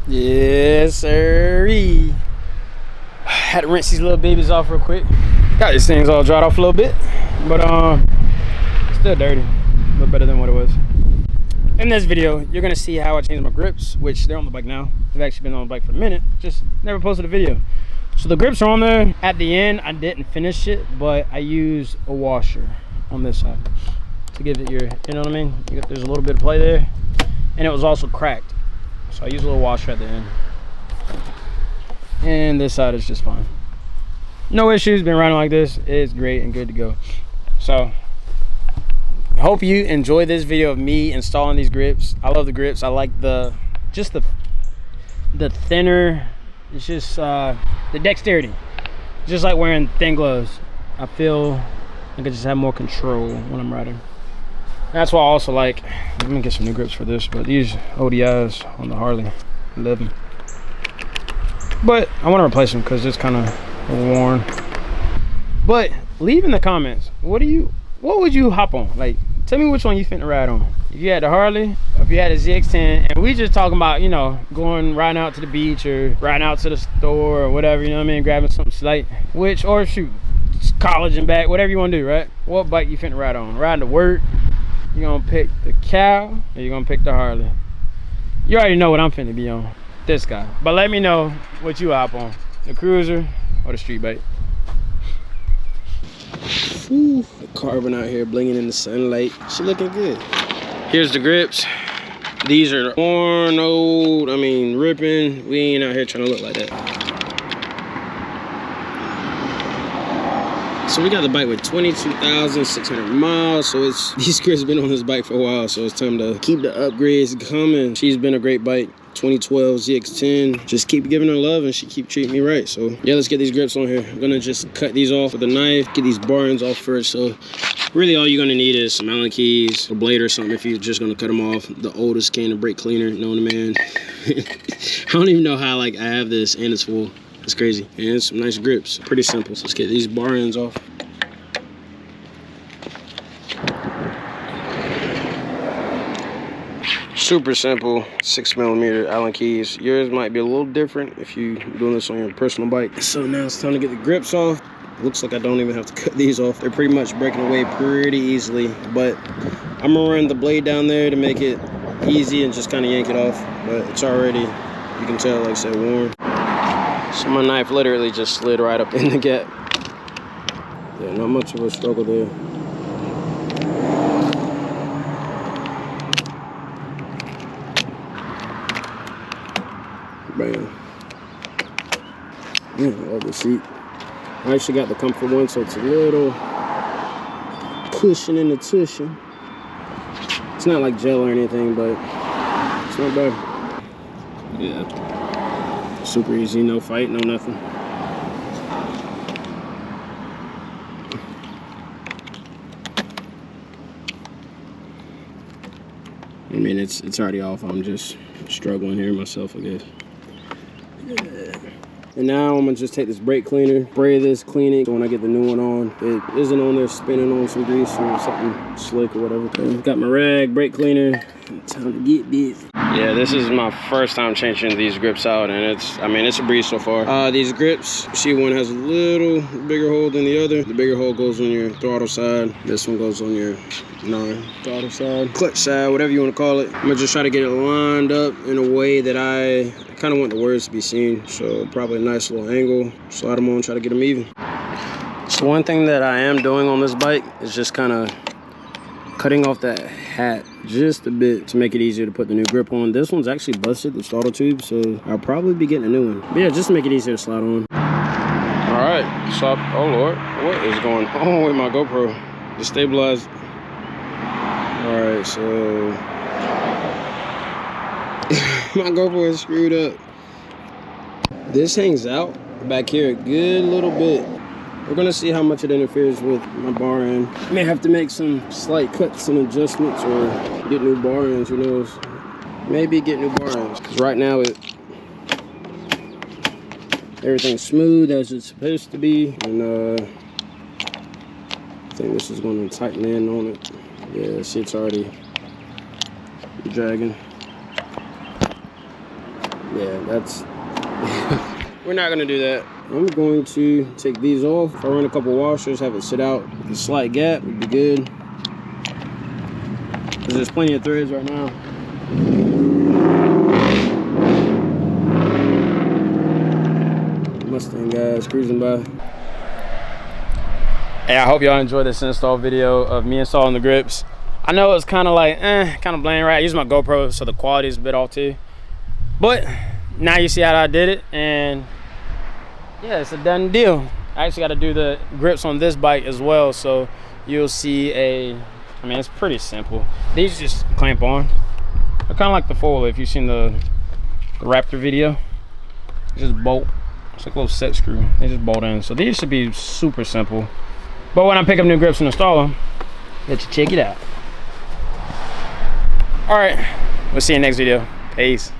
Yes, sir. Had to rinse these little babies off real quick. Got these things all dried off a little bit, but still dirty. A little better than what it was. In this video, you're gonna see how I changed my grips, which they're on the bike now. They've actually been on the bike for a minute, just never posted a video. So the grips are on there. At the end, I didn't finish it, but I used a washer on this side to give it your, you know what I mean? There's a little bit of play there, and it was also cracked. So I use a little washer at the end. And this side is just fine. No issues, been riding like this. It's great and good to go. So, hope you enjoy this video of me installing these grips. I love the grips. I like the thinner, it's just the dexterity. Just like wearing thin gloves. I feel like I just have more control when I'm riding. That's why I also like, let me get some new grips for this, but these ODIs on the Harley, I love them. But I want to replace them because it's kind of worn. But leave in the comments, what would you hop on? Like, tell me which one you finna ride on. If you had the Harley, or if you had a Zx10, and we just talking about, you know, riding out to the beach or riding out to the store or whatever, you know what I mean, grabbing something slight, or shoot, college and back, whatever you want to do, right? What bike you finna ride on? Riding to work? You gonna pick the cow, or you gonna pick the Harley? You already know what I'm finna be on, this guy. But let me know what you hop on, the cruiser or the street bike. Ooh, the carbon out here blinging in the sunlight. She looking good. Here's the grips. These are worn, old, I mean, ripping. We ain't out here trying to look like that. So we got the bike with 22,600 miles. So these grips been on this bike for a while. So it's time to keep the upgrades coming. She's been a great bike. 2012 Zx10. Just keep giving her love and she keep treating me right. So yeah, let's get these grips on here. I'm gonna just cut these off with a knife, get these bar ends off first. So really all you're gonna need is some Allen keys, a blade or something if you're just gonna cut them off. The oldest can of brake cleaner known to man. I don't even know how I have this and it's full. It's crazy. And some nice grips. Pretty simple. So let's get these bar ends off. Super simple, 6mm Allen keys. Yours might be a little different if you're doing this on your personal bike. So now it's time to get the grips off. Looks like I don't even have to cut these off. They're pretty much breaking away pretty easily, but I'm gonna run the blade down there to make it easy and just kind of yank it off. But it's already, you can tell, like I said, worn. So my knife literally just slid right up in the gap. Yeah, not much of a struggle there. Bam. I love the seat. I actually got the comfort one, so it's a little cushion in the tushin. It's not like gel or anything, but it's not bad. Yeah. Super easy, no fight, no nothing. I mean, it's already off. I'm just struggling here myself, I guess. Yeah. And now I'm gonna just take this brake cleaner, spray this, clean it. So when I get the new one on, it isn't on there spinning on some grease or something slick or whatever. So got my rag, brake cleaner. Time to get busy. Yeah, this is my first time changing these grips out, and it's a breeze so far. These grips, see, one has a little bigger hole than the other. The bigger hole goes on your throttle side. This one goes on your non-throttle side, clutch side, whatever you want to call it. I'm gonna just try to get it lined up in a way that I kind of want the words to be seen. So probably a nice little angle, slide them on, try to get them even. So one thing that I am doing on this bike is just kind of cutting off that hat just a bit to make it easier to put the new grip on. This one's actually busted, the throttle tube, so I'll probably be getting a new one. But yeah, just to make it easier to slide on. All right, so, oh Lord, what is going on with my GoPro? The stabilized. All right, so my GoPro is screwed up. This hangs out back here a good little bit. We're gonna see how much it interferes with my bar end. May have to make some slight cuts and adjustments or get new bar ends, who knows. Maybe get new bar ends. Cause right now everything's smooth as it's supposed to be. And I think this is gonna tighten in on it. Yeah, shit's already dragging. Yeah, that's we're not gonna do that. I'm going to take these off. If I run a couple washers, have it sit out with a slight gap, would be good. Because there's plenty of threads right now. Mustang guys cruising by. Hey, I hope y'all enjoyed this install video of me installing the grips. I know it's kind of like, kind of bland, right? I use my GoPro, so the quality is a bit off too. But now you see how I did it, and yeah, it's a done deal. I actually got to do the grips on this bike as well, so you'll see I mean, it's pretty simple. These just clamp on. They're kind of like the foil, if you've seen the Raptor video. You just bolt. It's like a little set screw. They just bolt in. So these should be super simple. But when I pick up new grips and install them, let's check it out. All right, we'll see you in the next video. Peace.